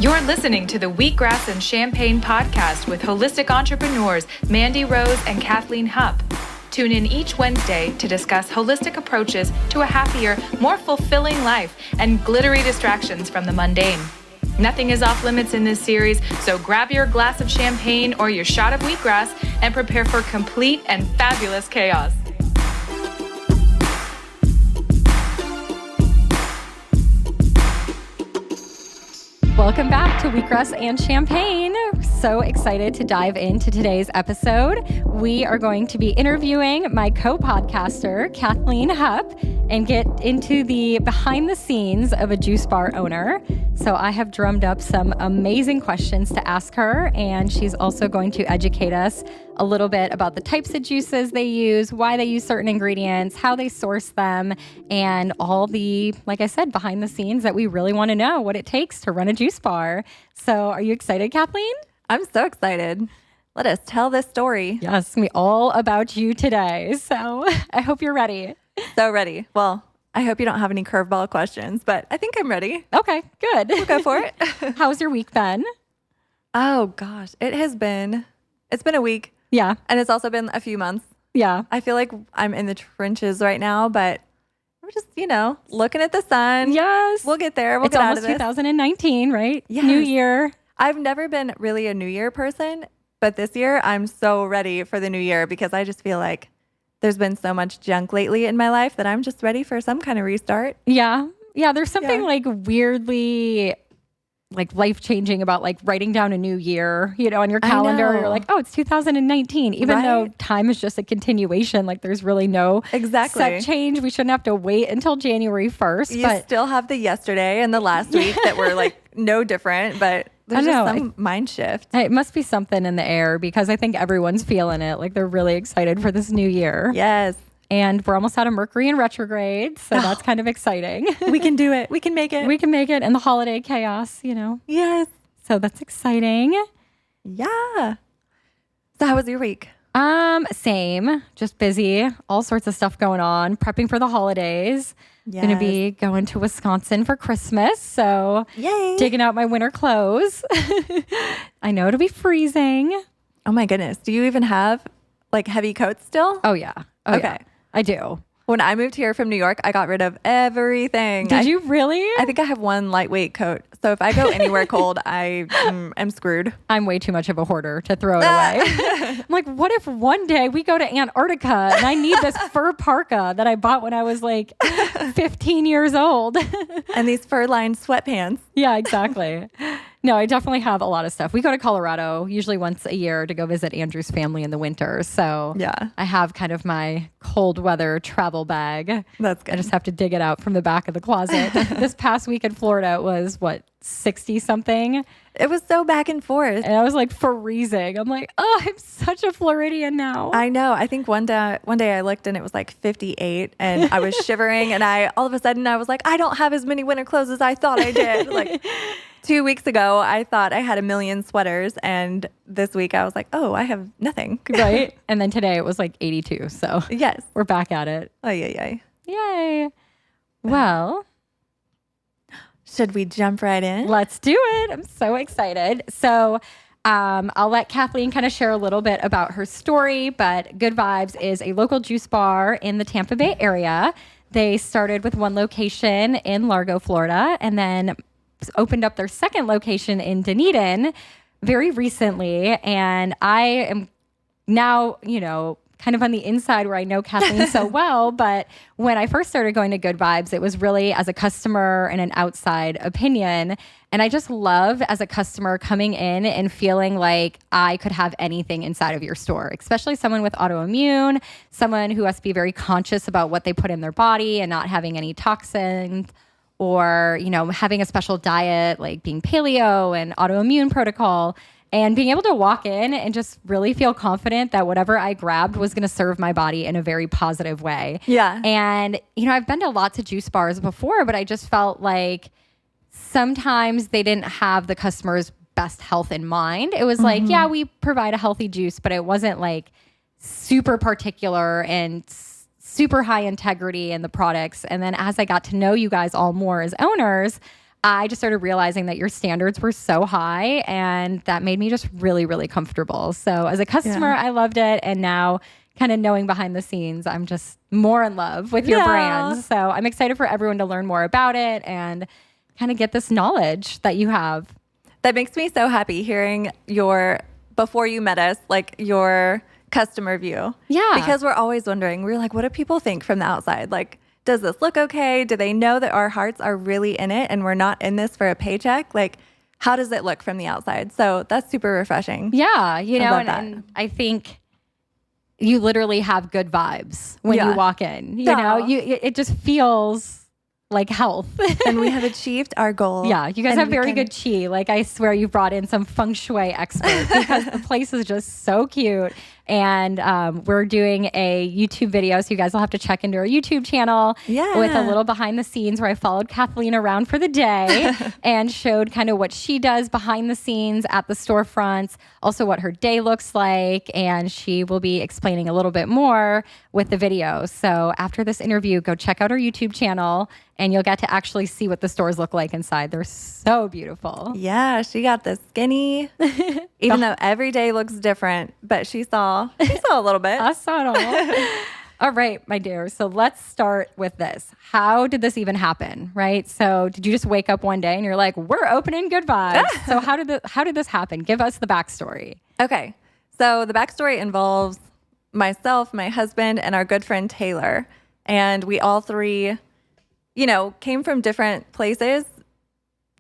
You're listening to the Wheatgrass and Champagne podcast with holistic entrepreneurs Mandi Rose and Kathleen Hupp. Tune in each Wednesday to discuss holistic approaches to a happier, more fulfilling life and glittery distractions from the mundane. Nothing is off limits in this series, so grab your glass of champagne or your shot of wheatgrass and prepare for complete and fabulous chaos. Welcome back to Wheatgrass and Champagne. So excited to dive into today's episode. We are going to be interviewing my co-podcaster, Kathleen Hupp, and get into the behind the scenes of a juice bar owner. So I have drummed up some amazing questions to ask her, and she's also going to educate us a little bit about the types of juices they use, why they use certain ingredients, how they source them, and all the, like I said, behind the scenes that we really want to know what it takes to run a juice bar. So are you excited, Kathleen? I'm so excited. Let us tell this story. Yes, we all about you today. So I hope you're ready. So ready. Well, I hope you don't have any curveball questions, but I think I'm ready. Okay, good. We'll go for it. How's your week been? Oh gosh, it's been a week. Yeah. And it's also been a few months. Yeah. I feel like I'm in the trenches right now, but we're just, looking at the sun. Yes. We'll get there. We'll get out of this. It's almost 2019, right? Yes. New year. I've never been really a New Year person, but this year I'm so ready for the new year because I just feel like there's been so much junk lately in my life that I'm just ready for some kind of restart. Yeah. Yeah. There's something like weirdly like life-changing about like writing down a new year, on your calendar. You're like, oh, it's 2019. Even though time is just a continuation, like there's really no set change. We shouldn't have to wait until January 1st. You still have the yesterday and the last week that were like no different, but there's just some mind shift. It must be something in the air because I think everyone's feeling it. Like they're really excited for this new year. Yes. And we're almost out of Mercury in retrograde. So that's kind of exciting. We can do it. We can make it. We can make it. And the holiday chaos, Yes. So that's exciting. Yeah. So how was your week? Same. Just busy. All sorts of stuff going on. Prepping for the holidays. Yes. Going to be going to Wisconsin for Christmas. So yay. Digging out my winter clothes. I know it'll be freezing. Oh my goodness. Do you even have like heavy coats still? Oh yeah. Okay. Yeah. I do. When I moved here from New York, I got rid of everything. Did you really? I think I have one lightweight coat. So if I go anywhere cold, I am screwed. I'm way too much of a hoarder to throw it away. I'm like, what if one day we go to Antarctica and I need this fur parka that I bought when I was like 15 years old? And these fur-lined sweatpants. Yeah, exactly. No, I definitely have a lot of stuff. We go to Colorado usually once a year to go visit Andrew's family in the winter. So yeah, I have kind of my cold weather travel bag. That's good. I just have to dig it out from the back of the closet. This past week in Florida, it was 60 something. It was so back and forth. And I was like freezing. I'm like, oh, I'm such a Floridian now. I know. I think one day I looked and it was like 58 and I was shivering and all of a sudden I was like, I don't have as many winter clothes as I thought I did. Like 2 weeks ago, I thought I had a million sweaters, and this week I was like, oh, I have nothing. Right. And then today it was like 82. So yes, we're back at it. Oh, yeah. Yay. Well, should we jump right in? Let's do it. I'm so excited. So I'll let Kathleen kind of share a little bit about her story, but Good Vibes is a local juice bar in the Tampa Bay area. They started with one location in Largo, Florida, and then opened up their second location in Dunedin very recently. And I am now, kind of on the inside where I know Kathleen so well. But when I first started going to Good Vibes, it was really as a customer and an outside opinion. And I just love as a customer coming in and feeling like I could have anything inside of your store, especially someone with autoimmune, someone who has to be very conscious about what they put in their body and not having any toxins, or, having a special diet, like being paleo and autoimmune protocol, and being able to walk in and just really feel confident that whatever I grabbed was going to serve my body in a very positive way. Yeah. And, I've been to lots of juice bars before, but I just felt like sometimes they didn't have the customer's best health in mind. It was like, yeah, we provide a healthy juice, but it wasn't like super particular and super high integrity in the products. And then as I got to know you guys all more as owners, I just started realizing that your standards were so high, and that made me just really, really comfortable. So as a customer, I loved it. And now kind of knowing behind the scenes, I'm just more in love with your brand. So I'm excited for everyone to learn more about it and kind of get this knowledge that you have. That makes me so happy hearing before you met us, like your customer view. Yeah. Because we're always wondering, we're like, what do people think from the outside? Like, does this look okay? Do they know that our hearts are really in it and we're not in this for a paycheck? Like, how does it look from the outside? So that's super refreshing. Yeah. You know, and I think you literally have good vibes when you walk in. You know, it just feels like health. And we have achieved our goal. Yeah, you guys have very good chi. Like, I swear you brought in some feng shui expert because the place is just so cute. And we're doing a YouTube video, so you guys will have to check into our YouTube channel with a little behind the scenes where I followed Kathleen around for the day and showed kind of what she does behind the scenes at the storefronts, also what her day looks like, and she will be explaining a little bit more with the video. So after this interview, go check out our YouTube channel and you'll get to actually see what the stores look like inside. They're so beautiful. Yeah, she got the skinny, even though every day looks different, but she saw a little bit. I saw it all. All right, my dear. So let's start with this. How did this even happen, right? So did you just wake up one day and you're like, we're opening Good Vibes? So how did this happen? Give us the backstory. Okay. So the backstory involves myself, my husband, and our good friend Taylor. And we all three, came from different places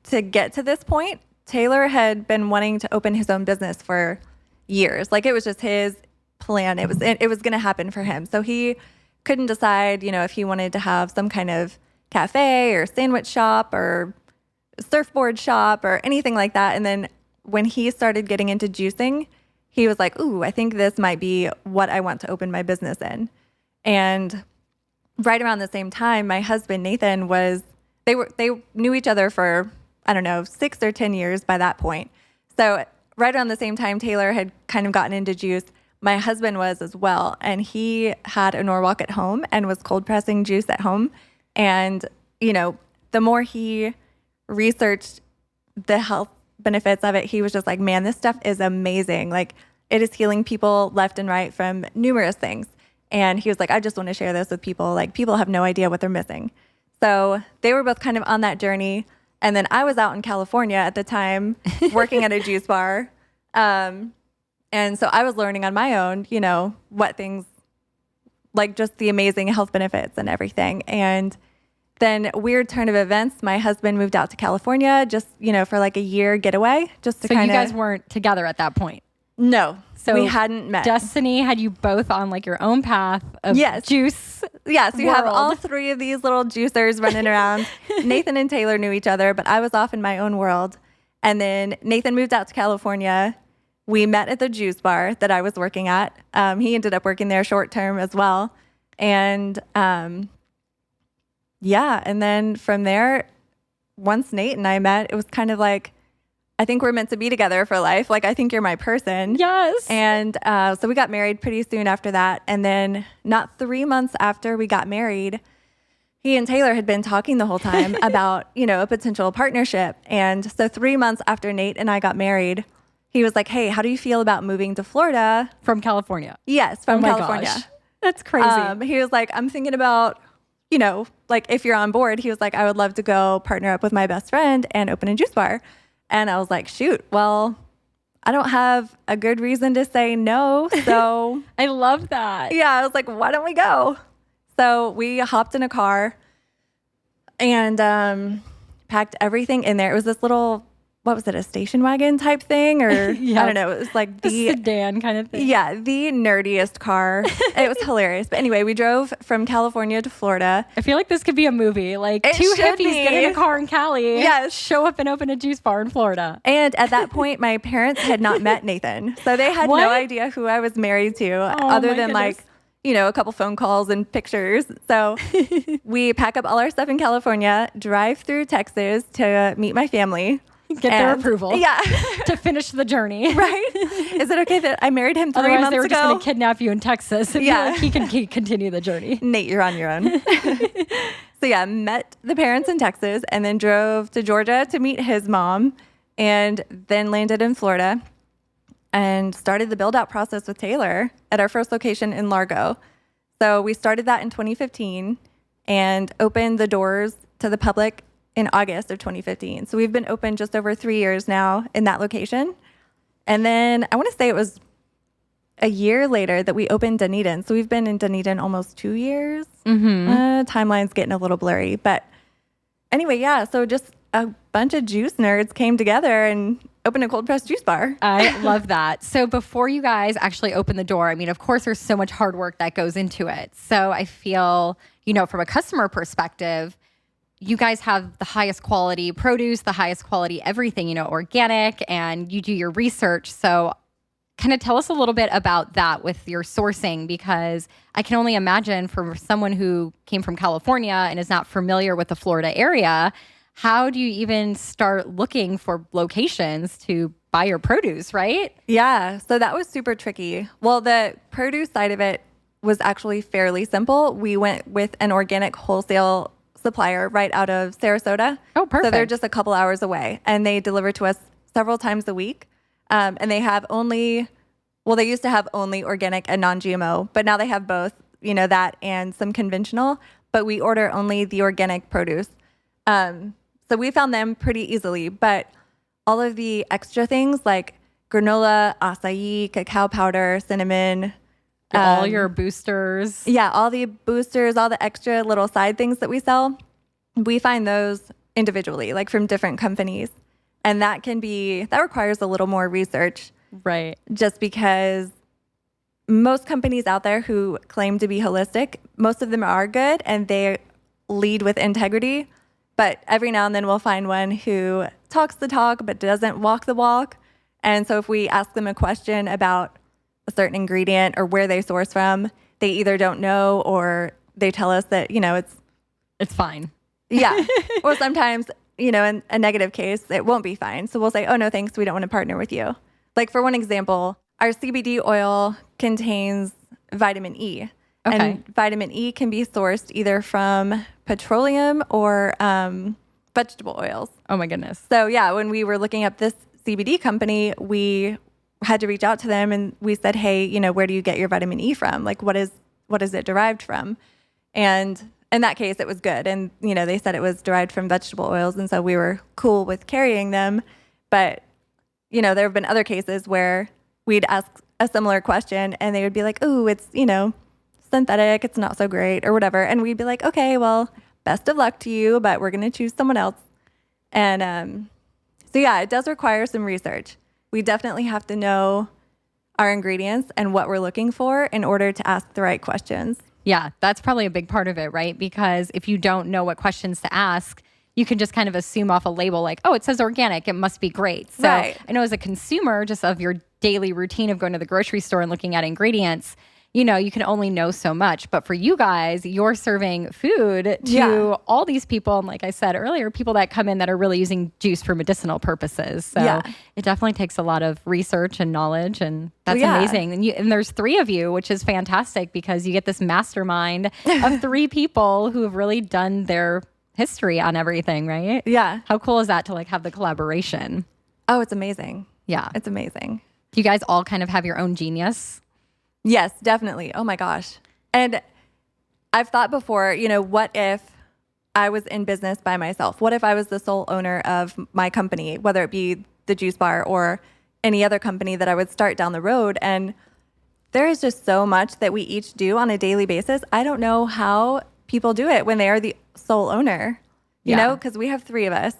to get to this point. Taylor had been wanting to open his own business for years. Like, it was just his plan. It was going to happen for him. So he couldn't decide, if he wanted to have some kind of cafe or sandwich shop or surfboard shop or anything like that. And then when he started getting into juicing, he was like, ooh, I think this might be what I want to open my business in. And right around the same time, my husband, Nathan, they knew each other for, 6 or 10 years by that point. So right around the same time, Taylor had kind of gotten into juice. My husband was as well. And he had a Norwalk at home and was cold pressing juice at home. And, the more he researched the health benefits of it, he was just like, man, this stuff is amazing. Like, it is healing people left and right from numerous things. And he was like, I just want to share this with people. Like, people have no idea what they're missing. So they were both kind of on that journey. And then I was out in California at the time working at a juice bar. And so I was learning on my own, what things, like just the amazing health benefits and everything. And then weird turn of events, my husband moved out to California just, for like a year getaway. Just to so you guys weren't together at that point? No. So we hadn't met. Destiny had you both on like your own path of juice. Yeah, so you have all three of these little juicers running around. Nathan and Taylor knew each other, but I was off in my own world. And then Nathan moved out to California. We met at the juice bar that I was working at. He ended up working there short term as well. And and then from there, once Nate and I met, it was kind of like, I think we're meant to be together for life. Like, I think you're my person. Yes. And so we got married pretty soon after that. And then not 3 months after we got married, he and Taylor had been talking the whole time about, a potential partnership. And so 3 months after Nate and I got married, he was like, hey, how do you feel about moving to Florida? From California? Yes, from California. Gosh. That's crazy. He was like, I'm thinking about, like, if you're on board, he was like, I would love to go partner up with my best friend and open a juice bar. And I was like, shoot, well, I don't have a good reason to say no. So I love that. Yeah, I was like, why don't we go? So we hopped in a car and packed everything in there. It was this little, what was it, a station wagon type thing? Or I don't know. It was like the sedan kind of thing. Yeah, the nerdiest car. It was hilarious. But anyway, we drove from California to Florida. I feel like this could be a movie. Like, two hippies get in a car in Cali. Yes. Show up and open a juice bar in Florida. And at that point, my parents had not met Nathan. So they had no idea who I was married to other than like, a couple phone calls and pictures. So we pack up all our stuff in California, drive through Texas to meet my family. Get their approval. Yeah. To finich the journey. Right? Is it okay that I married him 3 Otherwise, months they were ago? just going to kidnap you in Texas. And Yeah. he can continue the journey. Nate, you're on your own. So yeah, met the parents in Texas and then drove to Georgia to meet his mom and then landed in Florida and started the build out process with Taylor at our first location in Largo. So we started that in 2015 and opened the doors to the public in August of 2015. So we've been open just over 3 years now in that location. And then I want to say it was a year later that we opened Dunedin. So we've been in Dunedin almost 2 years. Timeline's getting a little blurry. But anyway, yeah, so just a bunch of juice nerds came together and opened a cold pressed juice bar. I love that. So before you guys actually open the door, I mean, of course, there's so much hard work that goes into it. So I feel, from a customer perspective, you guys have the highest quality produce, the highest quality everything, organic, and you do your research. So kind of tell us a little bit about that with your sourcing, because I can only imagine for someone who came from California and is not familiar with the Florida area, how do you even start looking for locations to buy your produce, right? Yeah, so that was super tricky. Well, the produce side of it was actually fairly simple. We went with an organic wholesale supplier right out of Sarasota. Oh, perfect. So they're just a couple hours away, and they deliver to us several times a week. And they have they used to have only organic and non-GMO, but now they have both, that and some conventional, but we order only the organic produce. So we found them pretty easily, but all of the extra things like granola, acai, cacao powder, cinnamon, all your boosters. yeah, all the boosters, all the extra little side things that we sell, we find those individually, like from different companies. And that requires a little more research. Right. Just because most companies out there who claim to be holistic, most of them are good and they lead with integrity. But every now and then we'll find one who talks the talk but doesn't walk the walk. And so if we ask them a question about a certain ingredient or where they source from, they either don't know or they tell us that, It's fine. yeah. Or sometimes, in a negative case, it won't be fine. So we'll say, oh, no, thanks. We don't want to partner with you. Like for one example, our CBD oil contains vitamin E. Okay. And vitamin E can be sourced either from petroleum or vegetable oils. Oh my goodness. So yeah, when we were looking up this CBD company, we had to reach out to them and we said, hey, where do you get your vitamin E from? Like, what is it derived from? And in that case, it was good. And, they said it was derived from vegetable oils. And so we were cool with carrying them. But, there have been other cases where we'd ask a similar question and they would be like, oh, it's, synthetic. It's not so great or whatever. And we'd be like, okay, well, best of luck to you, but we're going to choose someone else. And so, yeah, it does require some research. We definitely have to know our ingredients and what we're looking for in order to ask the right questions. Yeah, that's probably a big part of it, right? Because if you don't know what questions to ask, you can just kind of assume off a label like, oh, it says organic, it must be great. So Right. I know as a consumer, just of your daily routine of going to the grocery store and looking at ingredients, you can only know so much. But for you guys, you're serving food to all these people. And like I said earlier, people that come in that are really using juice for medicinal purposes. So it definitely takes a lot of research and knowledge. And that's amazing. And there's 3 of you, which is fantastic because you get this mastermind of 3 people who have really done their history on everything, right? Yeah. How cool is that to have the collaboration? Oh, it's amazing. Yeah. It's amazing. Do you guys all kind of have your own genius? Yes, definitely. Oh my gosh. And I've thought before, what if I was in business by myself? What if I was the sole owner of my company, whether it be the juice bar or any other company that I would start down the road? And there is just so much that we each do on a daily basis. I don't know how people do it when they are the sole owner, because we have 3 of us.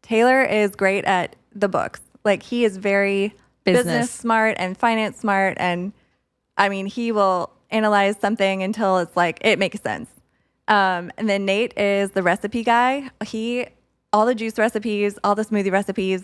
Taylor is great at the books. Like he is very business smart and finance smart. And I mean, he will analyze something until it's like, it makes sense. And then Nate is the recipe guy. All the juice recipes, all the smoothie recipes,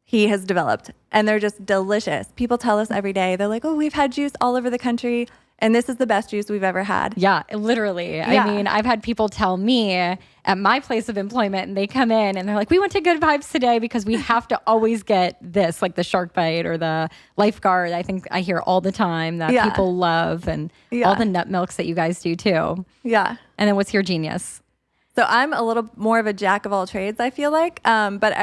he has developed. And they're just delicious. People tell us every day, they're like, oh, we've had juice all over the country And this is the best juice we've ever had. Yeah, literally. Yeah. I mean, I've had people tell me at my place of employment, and they come in and they're like, we went to Good Vibes today because we have to always get this, like the shark bite or the lifeguard. I think I hear all the time that people love, and all the nut milks that you guys do too. Yeah. And then what's your genius? So I'm a little more of a jack of all trades, I feel like. But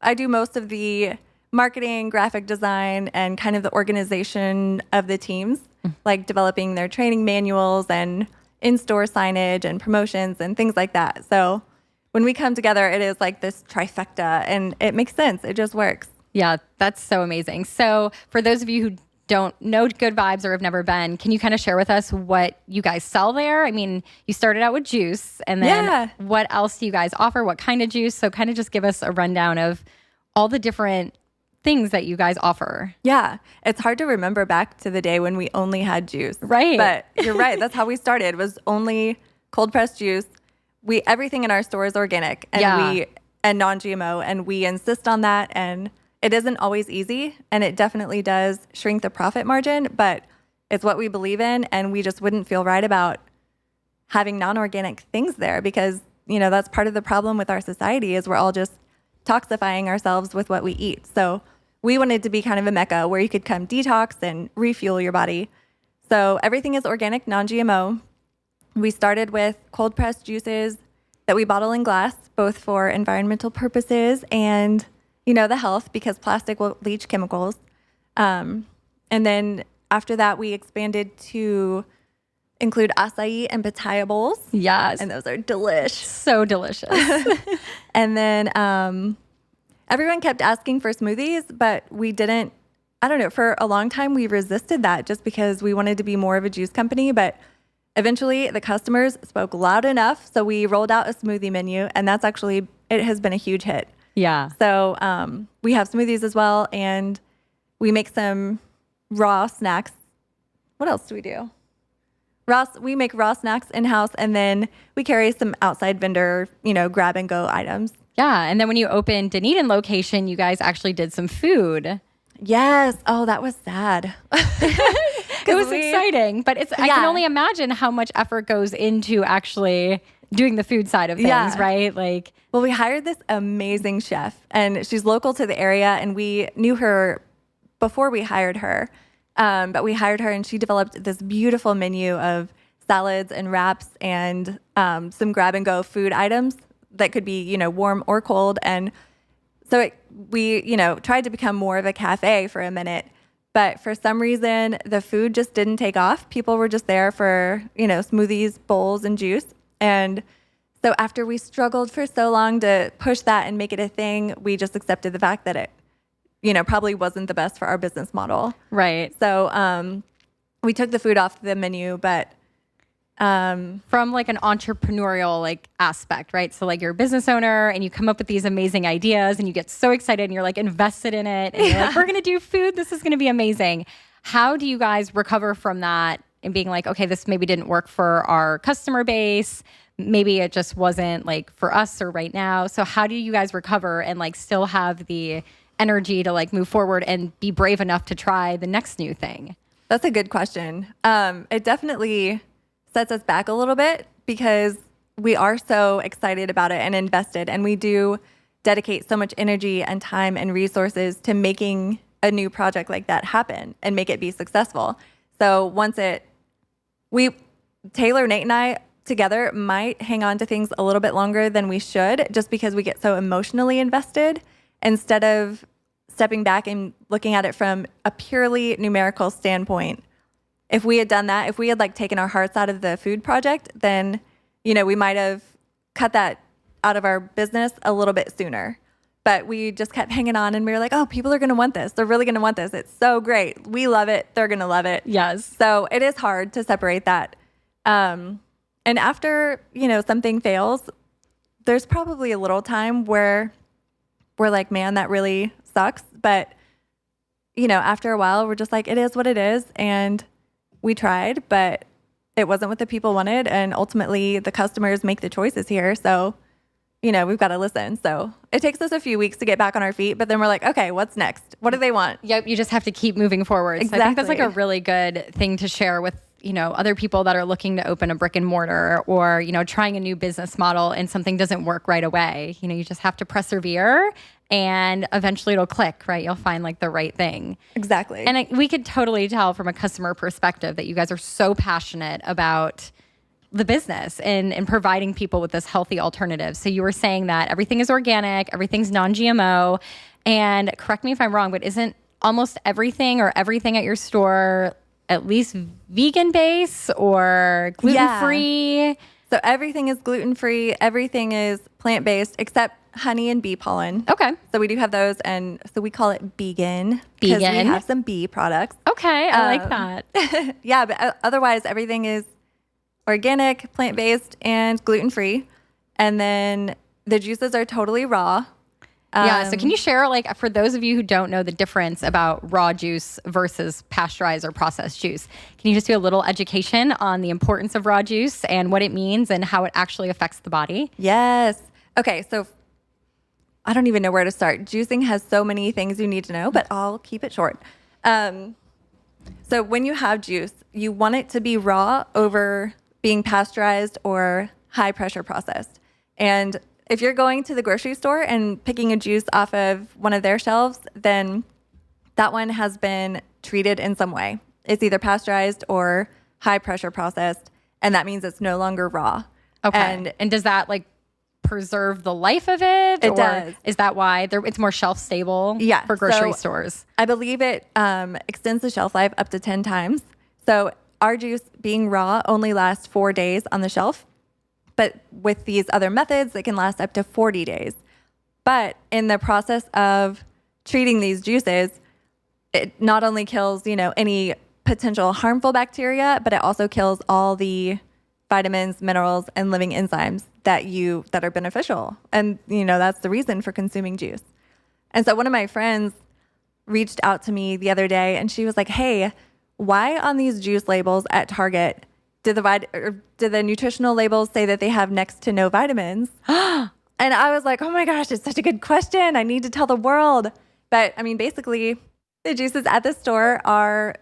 I do most of the marketing, graphic design, and kind of the organization of the teams, like developing their training manuals and in-store signage and promotions and things like that. So when we come together, it is like this trifecta, and it makes sense. It just works. Yeah, that's so amazing. So for those of you who don't know Good Vibes or have never been, can you kind of share with us what you guys sell there? I mean, you started out with juice, and then what else do you guys offer? What kind of juice? So kind of just give us a rundown of all the different things that you guys offer. Yeah. It's hard to remember back to the day when we only had juice. Right. But you're right. That's how we started, was only cold pressed juice. Everything in our store is organic and non-GMO, and we insist on that. And it isn't always easy, and it definitely does shrink the profit margin, but it's what we believe in, and we just wouldn't feel right about having non-organic things there, because, that's part of the problem with our society is we're all just toxifying ourselves with what we eat. So we wanted to be kind of a mecca where you could come detox and refuel your body. So everything is organic, non-GMO. We started with cold pressed juices that we bottle in glass, both for environmental purposes and, the health, because plastic will leach chemicals. And then after that, we expanded to include acai and pitaya bowls. Yes. And those are delish. So delicious. And then everyone kept asking for smoothies, but we didn't, I don't know, for a long time we resisted that just because we wanted to be more of a juice company. But eventually the customers spoke loud enough. So we rolled out a smoothie menu, and it has been a huge hit. Yeah. So we have smoothies as well, and we make some raw snacks. What else do we do? We make raw snacks in-house, and then we carry some outside vendor, grab and go items. Yeah. And then when you opened Dunedin location, you guys actually did some food. Yes. Oh, that was sad. It was exciting, but I can only imagine how much effort goes into actually doing the food side of things, right? Well, we hired this amazing chef, and she's local to the area, and we knew her before we hired her. But we hired her, and she developed this beautiful menu of salads and wraps and some grab and go food items that could be, warm or cold. And so we tried to become more of a cafe for a minute, but for some reason the food just didn't take off. People were just there for, smoothies, bowls, and juice. And so after we struggled for so long to push that and make it a thing, we just accepted the fact that it probably wasn't the best for our business model. Right. So we took the food off the menu, but from an entrepreneurial aspect, right? So you're a business owner and you come up with these amazing ideas and you get so excited and you're invested in it and you're we're going to do food. This is going to be amazing. How do you guys recover from that and being okay, this maybe didn't work for our customer base. Maybe it just wasn't for us or right now. So how do you guys recover and still have the energy to move forward and be brave enough to try the next new thing? That's a good question. It definitely sets us back a little bit because we are so excited about it and invested, and we do dedicate so much energy and time and resources to making a new project like that happen and make it be successful. So Taylor, Nate, and I together might hang on to things a little bit longer than we should, just because we get so emotionally invested instead of stepping back and looking at it from a purely numerical standpoint. If we had done that, if we had taken our hearts out of the food project, then, we might have cut that out of our business a little bit sooner. But we just kept hanging on, and we were like, oh, people are going to want this. They're really going to want this. It's so great. We love it. They're going to love it. Yes. So it is hard to separate that. And after, something fails, there's probably a little time where we're like, man, that really sucks. But, after a while, we're just like, it is what it is. And we tried, but it wasn't what the people wanted. And ultimately, the customers make the choices here. So, we've got to listen. So it takes us a few weeks to get back on our feet. But then we're like, okay, what's next? What do they want? Yep. You just have to keep moving forward. Exactly. So I think that's a really good thing to share with other people that are looking to open a brick and mortar or, trying a new business model and something doesn't work right away. You just have to persevere and eventually it'll click, right? You'll find like the right thing. Exactly. And we could totally tell from a customer perspective that you guys are so passionate about the business and providing people with this healthy alternative. So you were saying that everything is organic, everything's non-GMO, and correct me if I'm wrong, but isn't almost everything or everything at your store at least vegan base or gluten-free? Yeah. So everything is gluten-free, everything is plant-based except honey and bee pollen. Okay. So we do have those, and so we call it vegan. Vegan. Because we have some bee products. Okay, I like that. Yeah, but otherwise everything is organic, plant-based, and gluten-free. And then the juices are totally raw. So can you share, like, for those of you who don't know the difference about raw juice versus pasteurized or processed juice, can you just do a little education on the importance of raw juice and what it means and how it actually affects the body? Yes. Okay, so I don't even know where to start. Juicing has so many things you need to know, but I'll keep it short. So when you have juice, you want it to be raw over being pasteurized or high pressure processed. And if you're going to the grocery store and picking a juice off of one of their shelves, then that one has been treated in some way. It's either pasteurized or high pressure processed, and that means it's no longer raw. Okay. And does that like preserve the life of it? It does. Is that why it's more shelf stable for grocery stores? I believe it extends the shelf life up to 10 times. So our juice being raw only lasts 4 days on the shelf. But with these other methods, it can last up to 40 days. But in the process of treating these juices, it not only kills, any potential harmful bacteria, but it also kills all the vitamins, minerals, and living enzymes that are beneficial. And, that's the reason for consuming juice. And so one of my friends reached out to me the other day and she was like, hey, why on these juice labels at Target did the nutritional labels say that they have next to no vitamins? And I was like, oh my gosh, it's such a good question. I need to tell the world. But I mean, basically, the juices at the store are,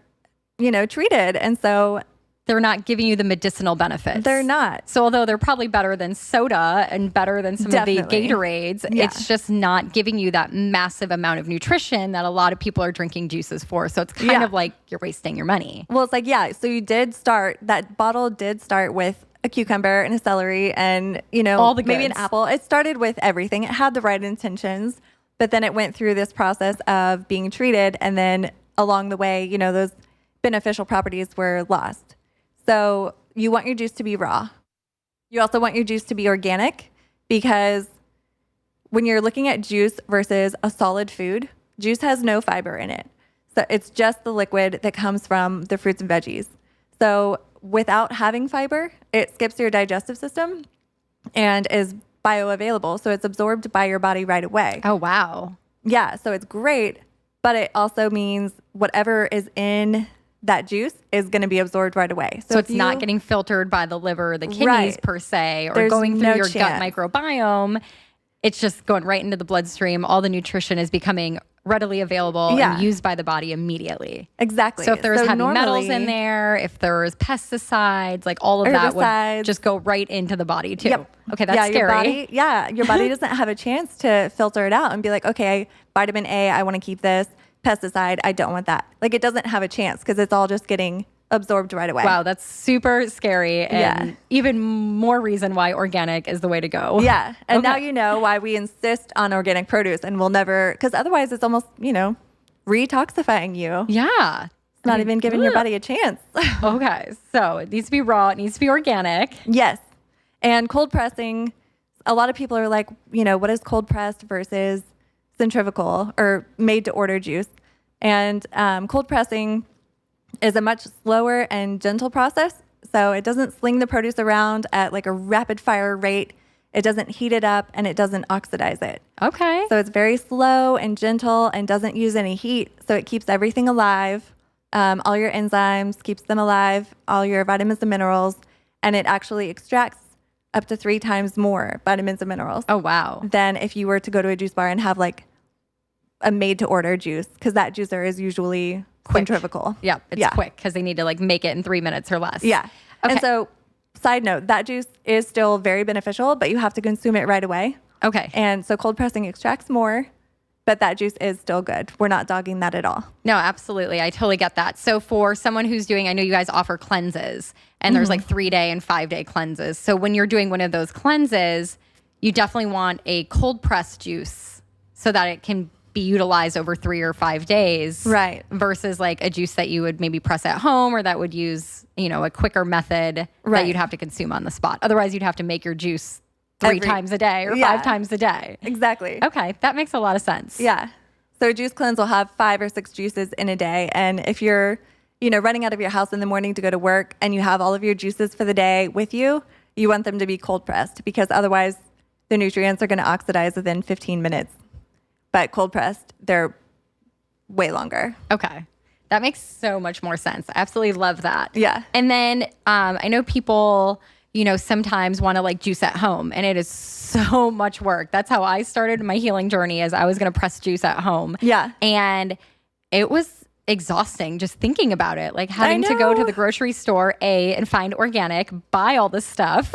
treated. And so they're not giving you the medicinal benefits. They're not. So although they're probably better than soda and better than some Definitely. of the Gatorades, it's just not giving you that massive amount of nutrition that a lot of people are drinking juices for. So it's kind of like you're wasting your money. Well, it's like, so that bottle did start with a cucumber and a celery and, all the maybe goods. an apple. It started with everything. It had the right intentions, but then it went through this process of being treated. And then along the way, those beneficial properties were lost. So you want your juice to be raw. You also want your juice to be organic because when you're looking at juice versus a solid food, juice has no fiber in it. So it's just the liquid that comes from the fruits and veggies. So without having fiber, it skips your digestive system and is bioavailable. So it's absorbed by your body right away. Oh, wow. Yeah, so it's great, but it also means whatever is in that juice is going to be absorbed right away. So it's not getting filtered by the liver or the kidneys Right. per se, or There's going through no your chance. gut microbiome. It's just going right into the bloodstream. All the nutrition is becoming readily available and used by the body immediately. Exactly. So if there's heavy metals normally- in there, if there's pesticides, like all of that would Herbicides. just go right into the body too. Yep. Okay, that's scary. Your body doesn't have a chance to filter it out and be like, okay, vitamin A, I want to keep this. Pesticide, I don't want that. Like it doesn't have a chance because it's all just getting absorbed right away. Wow, that's super scary and even more reason why organic is the way to go. Yeah. And Okay. now you know why we insist on organic produce and we'll never, because otherwise it's almost, retoxifying you. Yeah. It's not even giving your body a chance. Okay, so it needs to be raw. It needs to be organic. Yes. And cold pressing, a lot of people are like, what is cold pressed versus centrifugal or made to order juice? And cold pressing is a much slower and gentle process. So it doesn't sling the produce around at like a rapid fire rate. It doesn't heat it up and it doesn't oxidize it. Okay. So it's very slow and gentle and doesn't use any heat. So it keeps everything alive. All your enzymes, keeps them alive, all your vitamins and minerals. And it actually extracts up to 3 times more vitamins and minerals Oh, wow. than if you were to go to a juice bar and have like a made-to-order juice because that juicer is usually centrifugal. Yeah, it's quick because they need to like make it in 3 minutes or less. Yeah. Okay. And so, side note, that juice is still very beneficial, but you have to consume it right away. Okay. And so cold pressing extracts more, but that juice is still good. We're not dogging that at all. No, absolutely. I totally get that. So for someone who's doing, I know you guys offer cleanses and there's like 3-day and 5-day cleanses. So when you're doing one of those cleanses, you definitely want a cold pressed juice so that it can be utilized over 3 or 5 days. Right. Versus like a juice that you would maybe press at home or that would use, a quicker method that you'd have to consume on the spot. Otherwise, you'd have to make your juice 3 times a day or 5 times a day. Exactly. Okay. That makes a lot of sense. Yeah. So a juice cleanse will have 5 or 6 juices in a day. And if you're, running out of your house in the morning to go to work and you have all of your juices for the day with you, you want them to be cold pressed because otherwise the nutrients are going to oxidize within 15 minutes. But cold pressed, they're way longer. Okay. That makes so much more sense. I absolutely love that. Yeah. And then I know people, sometimes want to like juice at home and it is so much work. That's how I started my healing journey is I was going to press juice at home. Yeah. And it was exhausting just thinking about it. Like having to go to the grocery store, and find organic, buy all this stuff,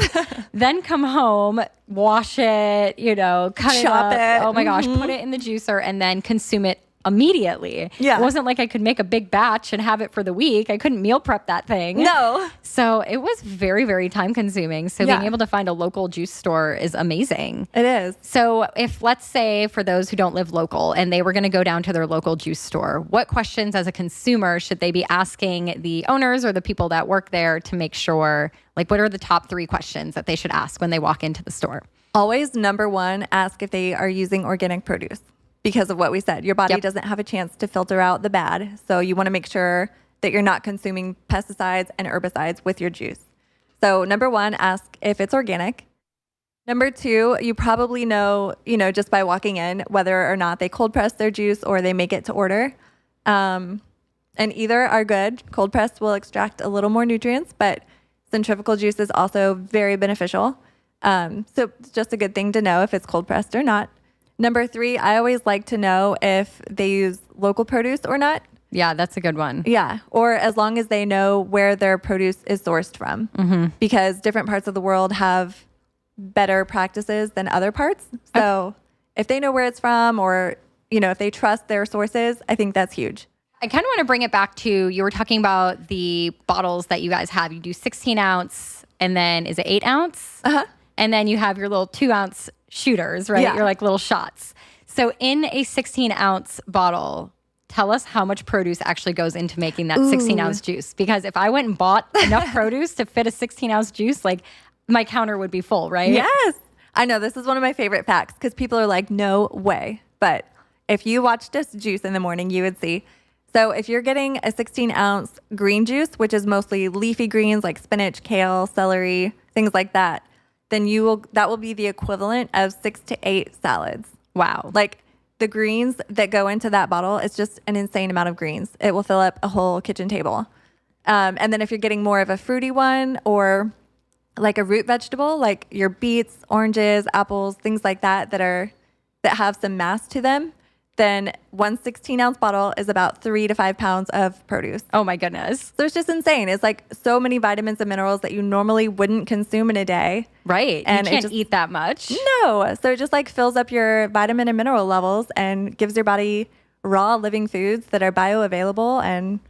then come home, wash it, cut it up. Oh my gosh, put it in the juicer and then consume it immediately. Yeah. It wasn't like I could make a big batch and have it for the week. I couldn't meal prep that thing. No. So it was very, very time consuming. So being able to find a local juice store is amazing. It is. So if, let's say, for those who don't live local and they were going to go down to their local juice store, what questions as a consumer should they be asking the owners or the people that work there to make sure, like what are the top 3 questions that they should ask when they walk into the store? Always number 1, ask if they are using organic produce. Because of what we said, your body doesn't have a chance to filter out the bad. So you want to make sure that you're not consuming pesticides and herbicides with your juice. So number 1, ask if it's organic. Number 2, you probably know, just by walking in, whether or not they cold press their juice or they make it to order. And either are good. Cold pressed will extract a little more nutrients, but centrifugal juice is also very beneficial. So it's just a good thing to know if it's cold pressed or not. Number 3, I always like to know if they use local produce or not. Yeah, that's a good one. Yeah, or as long as they know where their produce is sourced from. Because different parts of the world have better practices than other parts. So if they know where it's from or, if they trust their sources, I think that's huge. I kind of want to bring it back to, you were talking about the bottles that you guys have. You do 16 ounce and then is it 8 ounce? And then you have your little 2 ounce shooters, right? Yeah. You're like little shots. So in a 16 ounce bottle, tell us how much produce actually goes into making that 16 ounce juice. Because if I went and bought enough produce to fit a 16 ounce juice, like my counter would be full, right? Yes. I know this is one of my favorite facts because people are like, no way. But if you watched us juice in the morning, you would see. So if you're getting a 16 ounce green juice, which is mostly leafy greens like spinach, kale, celery, things like that, then that will be the equivalent of 6 to 8 salads. Wow. Like the greens that go into that bottle, it's just an insane amount of greens. It will fill up a whole kitchen table. And then if you're getting more of a fruity one or like a root vegetable, like your beets, oranges, apples, things like that that have some mass to them, then one 16 ounce bottle is about 3 to 5 pounds of produce. Oh my goodness. So it's just insane. It's like so many vitamins and minerals that you normally wouldn't consume in a day. Right. And you can't eat that much. No. So it just like fills up your vitamin and mineral levels and gives your body raw living foods that are bioavailable. And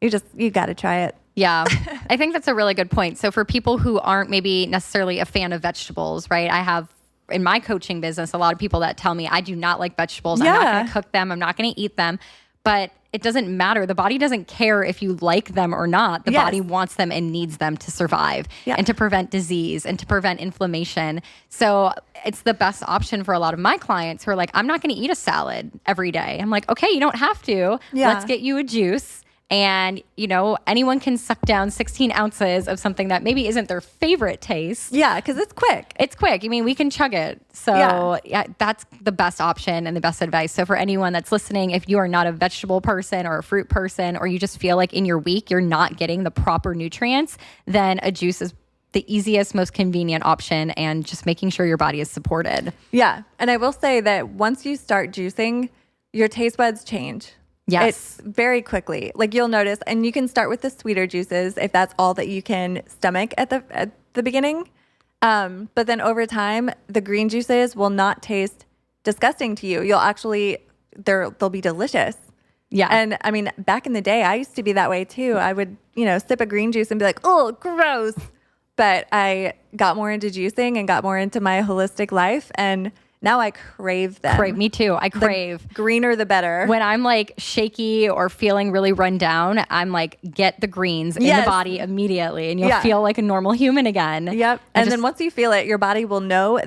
you got to try it. Yeah, I think that's a really good point. So for people who aren't maybe necessarily a fan of vegetables, right? I have in my coaching business, a lot of people that tell me I do not like vegetables. I'm not going to cook them. I'm not going to eat them. But it doesn't matter. The body doesn't care if you like them or not. The body wants them and needs them to survive and to prevent disease and to prevent inflammation. So it's the best option for a lot of my clients who are like, I'm not going to eat a salad every day. I'm like, okay, you don't have to. Let's get you a juice. And, anyone can suck down 16 ounces of something that maybe isn't their favorite taste. Yeah, because it's quick. It's quick. I mean, we can chug it. So that's the best option and the best advice. So for anyone that's listening, if you are not a vegetable person or a fruit person, or you just feel like in your week you're not getting the proper nutrients, then a juice is the easiest, most convenient option, and just making sure your body is supported. Yeah. And I will say that once you start juicing, your taste buds change. Yes. It's very quickly. Like you'll notice, and you can start with the sweeter juices if that's all that you can stomach at the beginning. But then over time, the green juices will not taste disgusting to you. You'll actually, they'll be delicious. Yeah. And I mean, back in the day, I used to be that way too. I would, sip a green juice and be like, oh, gross. But I got more into juicing and got more into my holistic life. And now I crave them. Me too. I crave. The greener, the better. When I'm like shaky or feeling really run down, I'm like, get the greens in the body immediately and you'll feel like a normal human again. Yep. And then once you feel it, your body will know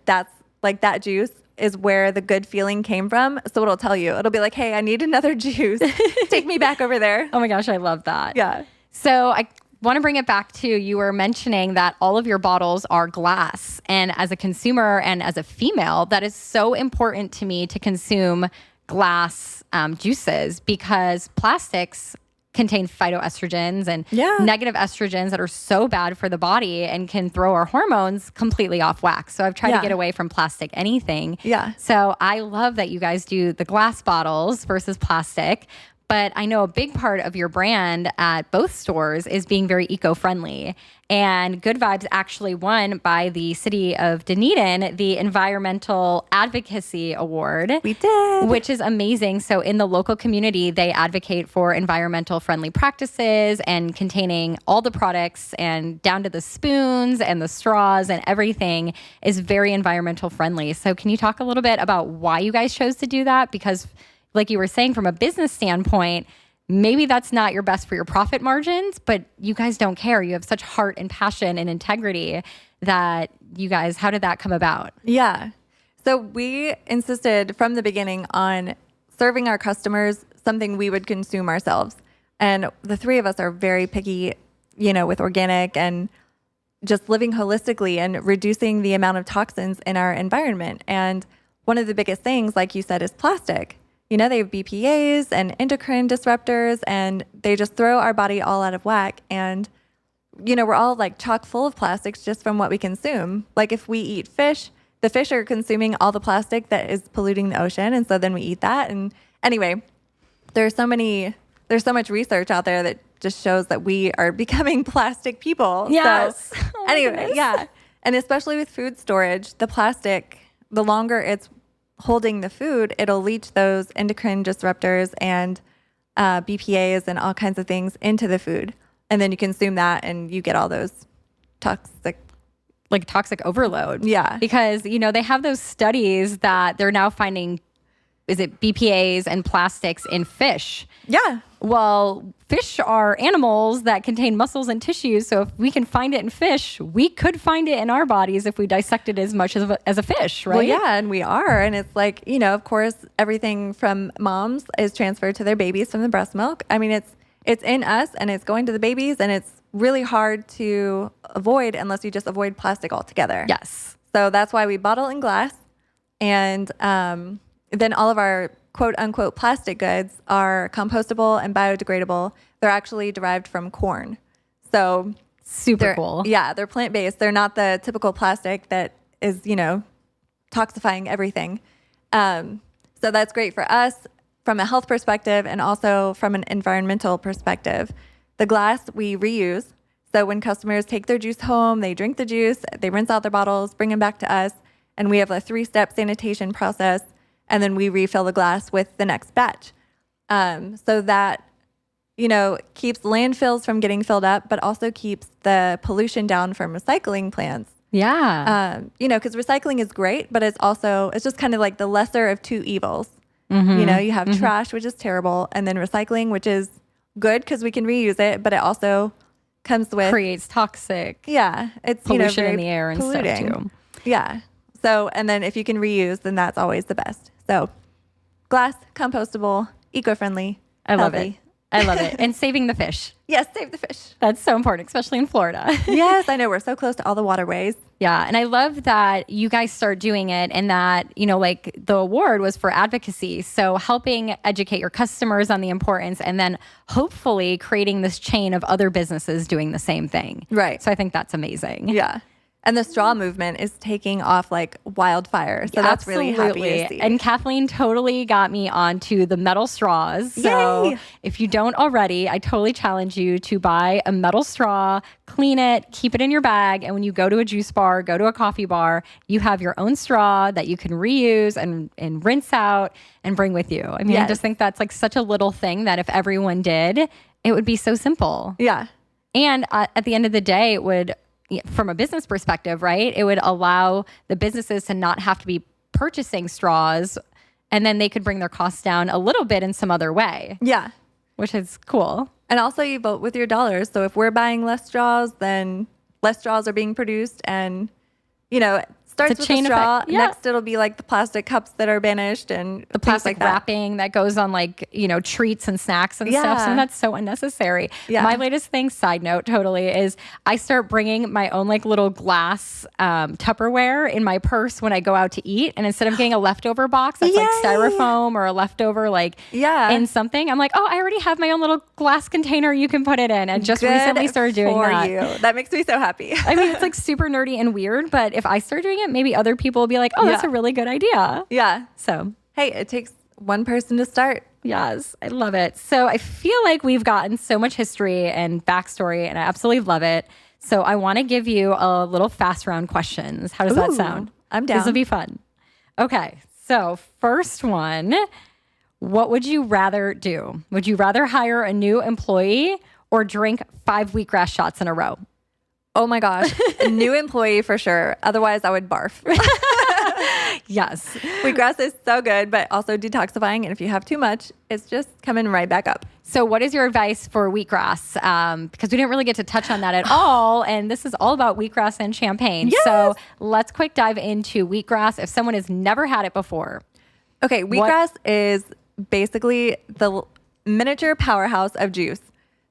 that's like that juice is where the good feeling came from. So it'll tell you. It'll be like, hey, I need another juice. Take me back over there. Oh my gosh, I love that. Yeah. So I want to bring it back to, you were mentioning that all of your bottles are glass. And as a consumer and as a female, that is so important to me to consume glass juices, because plastics contain phytoestrogens and negative estrogens that are so bad for the body and can throw our hormones completely off whack. So I've tried to get away from plastic anything. Yeah. So I love that you guys do the glass bottles versus plastic. But I know a big part of your brand at both stores is being very eco-friendly. And Good Vibes actually won by the city of Dunedin the Environmental Advocacy Award. We did. Which is amazing. So in the local community, they advocate for environmental friendly practices and containing all the products and down to the spoons and the straws and everything is very environmental friendly. So can you talk a little bit about why you guys chose to do that? Because like you were saying, from a business standpoint, maybe that's not your best for your profit margins, but you guys don't care. You have such heart and passion and integrity that you guys, how did that come about? Yeah. So we insisted from the beginning on serving our customers something we would consume ourselves. And the three of us are very picky, with organic and just living holistically and reducing the amount of toxins in our environment. And one of the biggest things, like you said, is plastic. They have BPAs and endocrine disruptors, and they just throw our body all out of whack. And, we're all like chock full of plastics just from what we consume. Like if we eat fish, the fish are consuming all the plastic that is polluting the ocean. And so then we eat that. And anyway, there's so much research out there that just shows that we are becoming plastic people. Yes. So anyway, yeah. And especially with food storage, the plastic, the longer it's holding the food, it'll leach those endocrine disruptors and BPAs and all kinds of things into the food. And then you consume that and you get all those toxic overload. Yeah. Because, they have those studies that they're now finding, is it BPAs and plastics in fish? Yeah. Well, fish are animals that contain muscles and tissues. So if we can find it in fish, we could find it in our bodies if we dissect it as much as a fish, right? Well, yeah, and we are. And it's like, of course, everything from moms is transferred to their babies from the breast milk. I mean, it's in us and it's going to the babies, and it's really hard to avoid unless you just avoid plastic altogether. Yes. So that's why we bottle in glass. And then all of our quote unquote plastic goods are compostable and biodegradable. They're actually derived from corn. So super cool. Yeah, they're plant-based. They're not the typical plastic that is, toxifying everything. So that's great for us from a health perspective and also from an environmental perspective. The glass we reuse. So when customers take their juice home, they drink the juice, they rinse out their bottles, bring them back to us, and we have a 3-step sanitation process. And then we refill the glass with the next batch. So that, keeps landfills from getting filled up, but also keeps the pollution down from recycling plants. Yeah. Because recycling is great, but it's just kind of like the lesser of two evils. Mm-hmm. You have trash, which is terrible, and then recycling, which is good because we can reuse it, but it also comes with... creates toxic it's pollution very in the air and polluting. stuff too. Yeah. So, and then if you can reuse, then that's always the best. So glass, compostable, eco-friendly, I love healthy. I love it. And saving the fish. Yes, save the fish. That's so important, especially in Florida. Yes, I know. We're so close to all the waterways. Yeah. And I love that you guys start doing it and that, the award was for advocacy. So helping educate your customers on the importance and then hopefully creating this chain of other businesses doing the same thing. Right. So I think that's amazing. Yeah. And the straw movement is taking off like wildfire. So that's really happy to see. And Kathleen totally got me onto the metal straws. So if you don't already, I totally challenge you to buy a metal straw, clean it, keep it in your bag. And when you go to a juice bar, go to a coffee bar, you have your own straw that you can reuse and rinse out and bring with you. I mean, I just think that's like such a little thing that if everyone did, it would be so simple. Yeah. And at the end of the day, it would, from a business perspective, right? It would allow the businesses to not have to be purchasing straws, and then they could bring their costs down a little bit in some other way. Yeah. Which is cool. And also you vote with your dollars. So if we're buying less straws, then less straws are being produced, and, you know, starts with a straw. Effect. Yeah. Next, it'll be like the plastic cups that are banished and the plastic like wrapping that goes on like, you know, treats and snacks and stuff. So that's so unnecessary. Yeah. My latest thing, side note, totally, is I start bringing my own like little glass Tupperware in my purse when I go out to eat. And instead of getting a leftover box that's like styrofoam or a leftover like in something, I'm like, oh, I already have my own little glass container you can put it in. And just recently started doing that. That makes me so happy. I mean, it's like super nerdy and weird, but if I start doing it, maybe other people will be like, oh, that's a really good idea. Yeah. So, hey, it takes one person to start. Yes, I love it. So I feel like we've gotten so much history and backstory, and I absolutely love it. So I want to give you a little fast round questions. How does that sound? I'm down. This will be fun. Okay. So first one, what would you rather do? Would you rather hire a new employee or drink 5 wheatgrass shots in a row? Oh my gosh. A new employee for sure. Otherwise, I would barf. Yes. Wheatgrass is so good, but also detoxifying. And if you have too much, it's just coming right back up. So what is your advice for wheatgrass? Because we didn't really get to touch on that at all. And this is all about wheatgrass and champagne. Yes. So let's quick dive into wheatgrass if someone has never had it before. Okay. Wheatgrass is basically the miniature powerhouse of juice.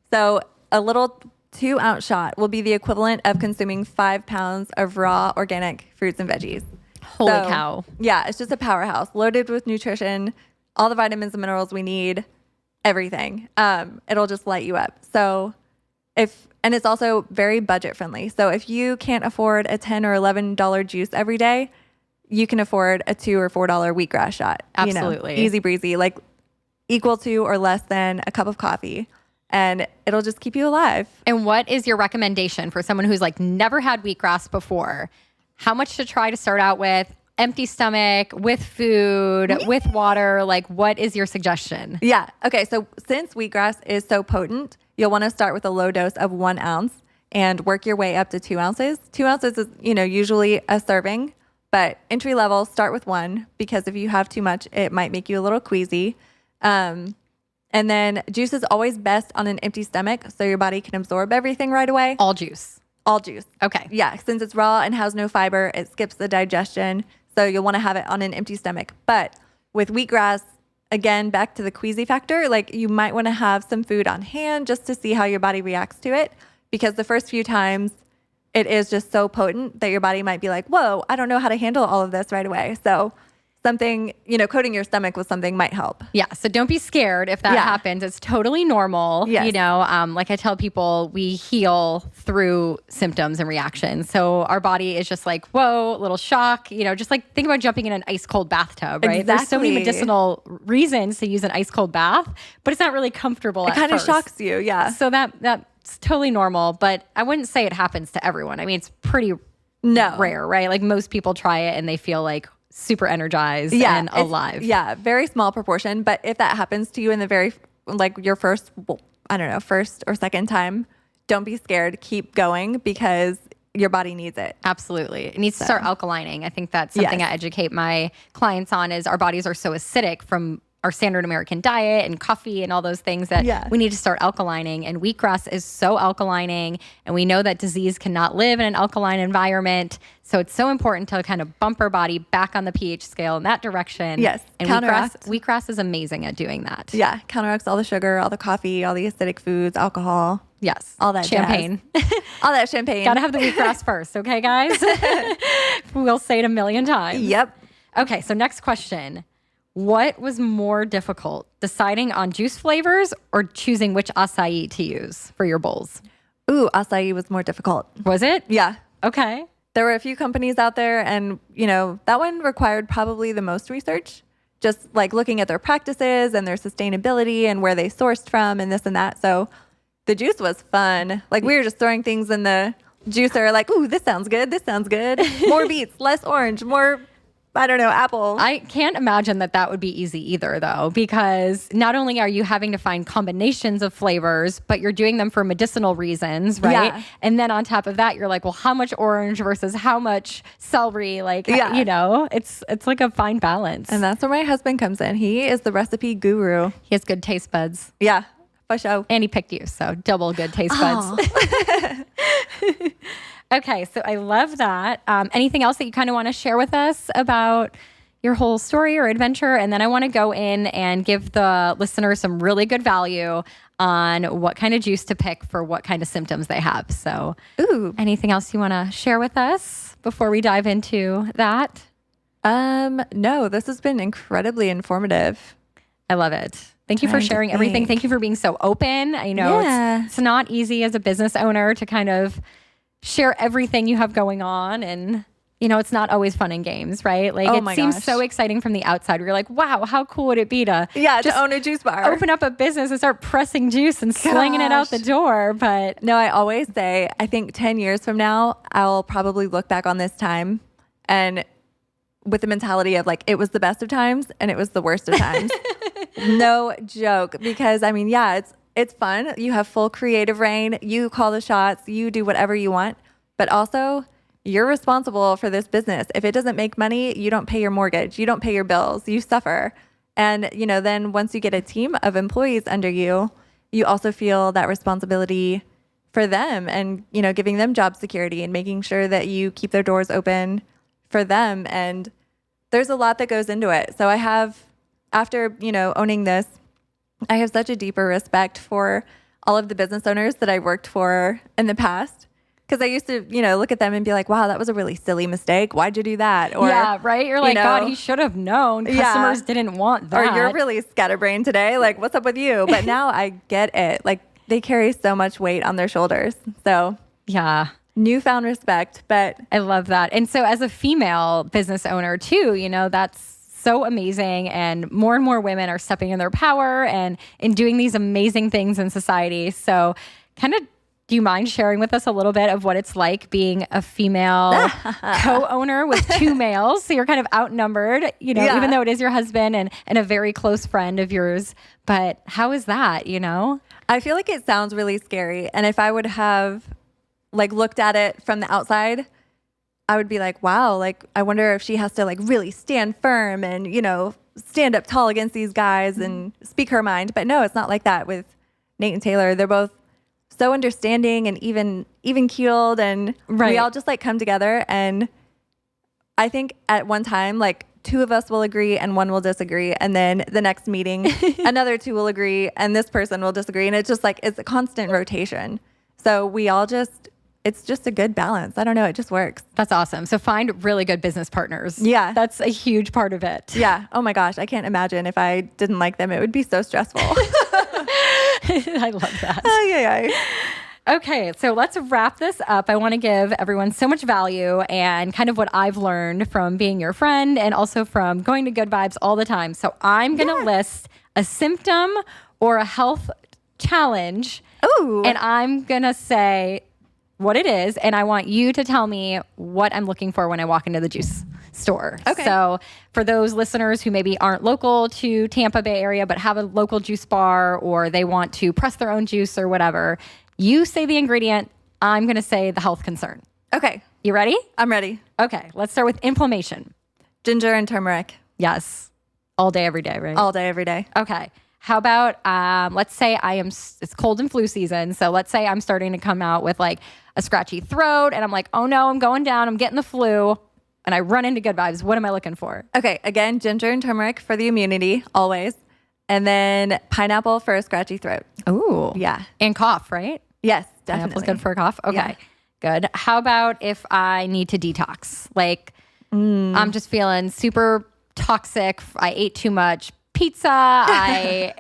So a little 2-ounce shot will be the equivalent of consuming 5 pounds of raw organic fruits and veggies. Holy cow. Yeah, it's just a powerhouse loaded with nutrition, all the vitamins and minerals we need, everything. It'll just light you up. So and it's also very budget friendly. So if you can't afford a $10 or $11 juice every day, you can afford a $2 or $4 wheatgrass shot. Absolutely. You know, easy breezy, like equal to or less than a cup of coffee. And it'll just keep you alive. And what is your recommendation for someone who's like never had wheatgrass before? How much to try to start out with? Empty stomach, with food, with water? Like, what is your suggestion? Yeah. Okay. So since wheatgrass is so potent, you'll want to start with a low dose of 1 ounce and work your way up to 2 ounces. 2 ounces is, usually a serving, but entry level, start with 1, because if you have too much, it might make you a little queasy. And then juice is always best on an empty stomach, so your body can absorb everything right away. All juice. All juice. Okay. Yeah, since it's raw and has no fiber, it skips the digestion, so you'll want to have it on an empty stomach. But with wheatgrass, again, back to the queasy factor, like you might want to have some food on hand just to see how your body reacts to it, because the first few times it is just so potent that your body might be like, whoa, I don't know how to handle all of this right away. So something, coating your stomach with something might help. Yeah. So don't be scared if that happens. It's totally normal. Yes. Like I tell people, we heal through symptoms and reactions. So our body is just like, whoa, little shock, just like think about jumping in an ice cold bathtub, right? Exactly. There's so many medicinal reasons to use an ice cold bath, but it's not really comfortable It kind of shocks you. Yeah. So that's totally normal, but I wouldn't say it happens to everyone. I mean, it's pretty rare, right? Like most people try it and they feel like super energized and alive. Yeah, very small proportion. But if that happens to you in the your first or second time, don't be scared. Keep going, because your body needs it. Absolutely. It needs to start alkalining. I think that's something I educate my clients on, is our bodies are so acidic from our standard American diet and coffee and all those things that we need to start alkalining. And wheatgrass is so alkalining. And we know that disease cannot live in an alkaline environment. So it's so important to kind of bump our body back on the pH scale in that direction. Yes. And wheatgrass is amazing at doing that. Yeah. Counteracts all the sugar, all the coffee, all the acidic foods, alcohol. Yes. All that champagne. All that champagne. Gotta have the wheatgrass first. Okay, guys? We'll say it a million times. Yep. Okay. So next question. What was more difficult, deciding on juice flavors or choosing which acai to use for your bowls? Ooh, acai was more difficult. Was it? Yeah. Okay. There were a few companies out there, and, that one required probably the most research, just like looking at their practices and their sustainability and where they sourced from and this and that. So the juice was fun. Like, we were just throwing things in the juicer, like, ooh, this sounds good. This sounds good. More beets, less orange, more, I don't know, apple. I can't imagine that would be easy either, though, because not only are you having to find combinations of flavors, but you're doing them for medicinal reasons, right? Yeah. And then on top of that, you're like, well, how much orange versus how much celery? Like, it's like a fine balance. And that's where my husband comes in. He is the recipe guru. He has good taste buds. Yeah, for sure. And he picked you, so double good taste buds. Okay, so I love that. Anything else that you kind of want to share with us about your whole story or adventure? And then I want to go in and give the listeners some really good value on what kind of juice to pick for what kind of symptoms they have. So, anything else you want to share with us before we dive into that? No, this has been incredibly informative. I love it. Thank you for sharing everything. Thank you for being so open. I know it's not easy as a business owner to kind of share everything you have going on, and it's not always fun and games, right? Like, it seems so exciting from the outside. You're like, wow, how cool would it be to just own a juice bar, open up a business and start pressing juice and slinging it out the door. But no, I always say, I think 10 years from now, I'll probably look back on this time and with the mentality of like, it was the best of times and it was the worst of times. No joke. Because it's fun. You have full creative reign. You call the shots. You do whatever you want. But also, you're responsible for this business. If it doesn't make money, you don't pay your mortgage. You don't pay your bills. You suffer. And, then once you get a team of employees under you, you also feel that responsibility for them and, giving them job security and making sure that you keep their doors open for them. And there's a lot that goes into it. So I have, after, owning this, I have such a deeper respect for all of the business owners that I worked for in the past. Because I used to, look at them and be like, wow, that was a really silly mistake. Why'd you do that? Or, yeah, right? You're like, God, he should have known. Customers didn't want that. Or you're really scatterbrained today. Like, what's up with you? But now I get it. Like, they carry so much weight on their shoulders. So, yeah. Newfound respect. But I love that. And so as a female business owner too, that's so amazing, and more women are stepping in their power and doing these amazing things in society. So kind of, do you mind sharing with us a little bit of what it's like being a female co-owner with two males? So you're kind of outnumbered, even though it is your husband and a very close friend of yours. But how is that, I feel like it sounds really scary. And if I would have looked at it from the outside, I would be like, wow, I wonder if she has to really stand firm and, stand up tall against these guys and speak her mind. But no, it's not like that with Nate and Taylor. They're both so understanding and even keeled, and we all just come together. And I think at one time, two of us will agree and one will disagree. And then the next meeting, another two will agree and this person will disagree. And it's just it's a constant rotation. So we all it's just a good balance. I don't know. It just works. That's awesome. So find really good business partners. Yeah. That's a huge part of it. Yeah. Oh my gosh. I can't imagine if I didn't like them. It would be so stressful. I love that. Oh, yeah. Okay, so let's wrap this up. I want to give everyone so much value and kind of what I've learned from being your friend and also from going to Good Vibes all the time. So I'm going to list a symptom or a health challenge. Ooh. And I'm going to say what it is, and I want you to tell me what I'm looking for when I walk into the juice store. Okay. So for those listeners who maybe aren't local to Tampa Bay area but have a local juice bar, or they want to press their own juice or whatever, you say the ingredient, I'm going to say the health concern. Okay. You ready? I'm ready. Okay, let's start with inflammation. Ginger and turmeric. Yes. All day, every day, right? All day, every day. Okay. How about, let's say it's cold and flu season. So let's say I'm starting to come out with a scratchy throat and I'm like, oh no, I'm going down. I'm getting the flu. And I run into Good Vibes. What am I looking for? Okay. Again, ginger and turmeric for the immunity, always. And then pineapple for a scratchy throat. Ooh. Yeah. And cough, right? Yes, Pineapple's definitely. good for a cough? Okay. Yeah. Good. How about if I need to detox? I'm just feeling super toxic. I ate too much pizza. I,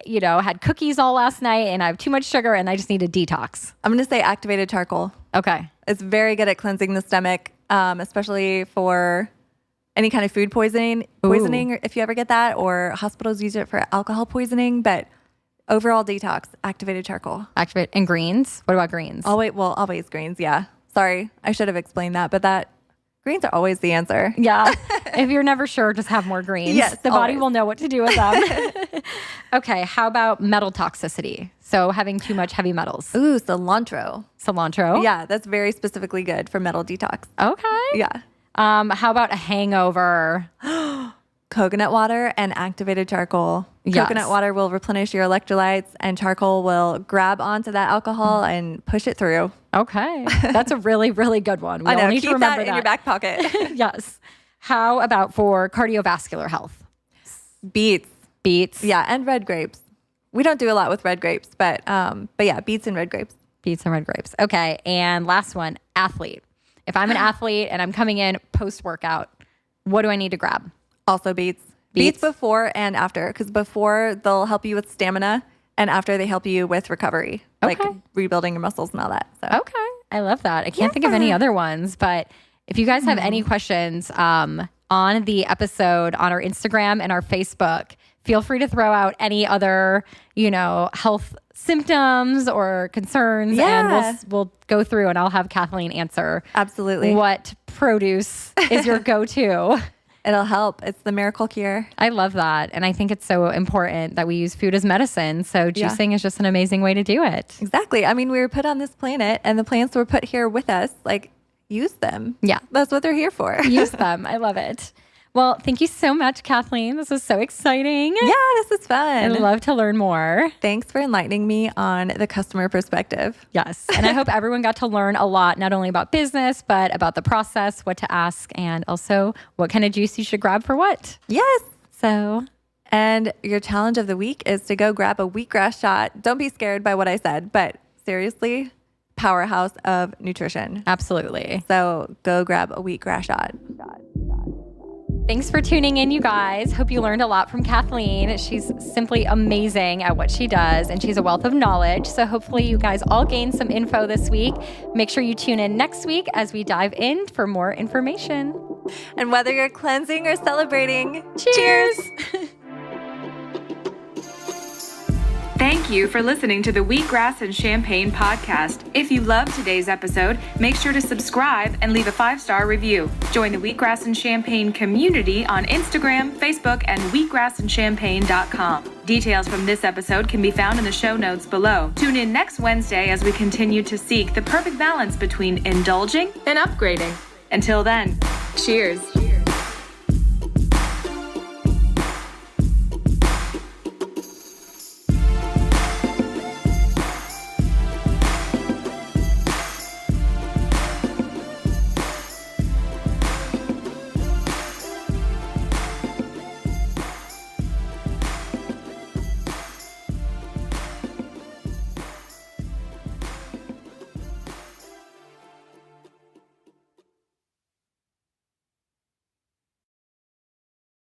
had cookies all last night and I have too much sugar and I just need a detox. I'm going to say activated charcoal. Okay. It's very good at cleansing the stomach. especially for any kind of food poisoning, if you ever get that, or hospitals use it for alcohol poisoning. But overall detox, activated charcoal. And greens. What about greens? Always greens. Yeah. Sorry, I should have explained that, but greens are always the answer. Yeah. If you're never sure, just have more greens. Yes, the body always. will know what to do with them. Okay. How about metal toxicity? So having too much heavy metals. Ooh, cilantro. Cilantro. Yeah, that's very specifically good for metal detox. Okay. Yeah. How about a hangover? Coconut water and activated charcoal. Yes. Coconut water will replenish your electrolytes, and charcoal will grab onto that alcohol and push it through. Okay. That's a really, really good one. We I know. all need Keep to remember that in your back pocket. Yes. How about for cardiovascular health? Beets. Beets. Yeah, and red grapes. We don't do a lot with red grapes, but yeah, beets and red grapes. Beets and red grapes. Okay. And last one, athlete. If I'm an athlete and I'm coming in post-workout, what do I need to grab? Also beets. Beets before and after, because before they'll help you with stamina, and after they help you with recovery, like rebuilding your muscles and all that. So. Okay. I love that. I can't think of any other ones, but if you guys have any questions on the episode, on our Instagram and our Facebook, feel free to throw out any other, health symptoms or concerns, and we'll go through and I'll have Kathleen answer. Absolutely. What produce is your go-to? It'll help. It's the miracle cure. I love that. And I think it's so important that we use food as medicine. So juicing is just an amazing way to do it. Exactly. I mean, we were put on this planet and the plants were put here with us. Like, use them. Yeah. That's what they're here for. Use them. I love it. Well, thank you so much, Kathleen. This was so exciting. Yeah, this is fun. I'd love to learn more. Thanks for enlightening me on the customer perspective. Yes. And I hope everyone got to learn a lot, not only about business, but about the process, what to ask, and also what kind of juice you should grab for what. Yes. So, and your challenge of the week is to go grab a wheatgrass shot. Don't be scared by what I said, but seriously, powerhouse of nutrition. absolutely. So go grab a wheatgrass shot. Thanks for tuning in, you guys. Hope you learned a lot from Kathleen. She's simply amazing at what she does, and she's a wealth of knowledge. So hopefully you guys all gained some info this week. Make sure you tune in next week as we dive in for more information. And whether you're cleansing or celebrating, Cheers! Thank you for listening to the Wheatgrass and Champagne podcast. If you loved today's episode, make sure to subscribe and leave a 5-star review. Join the Wheatgrass and Champagne community on Instagram, Facebook, and wheatgrassandchampagne.com. Details from this episode can be found in the show notes below. Tune in next Wednesday as we continue to seek the perfect balance between indulging and upgrading. Until then, cheers.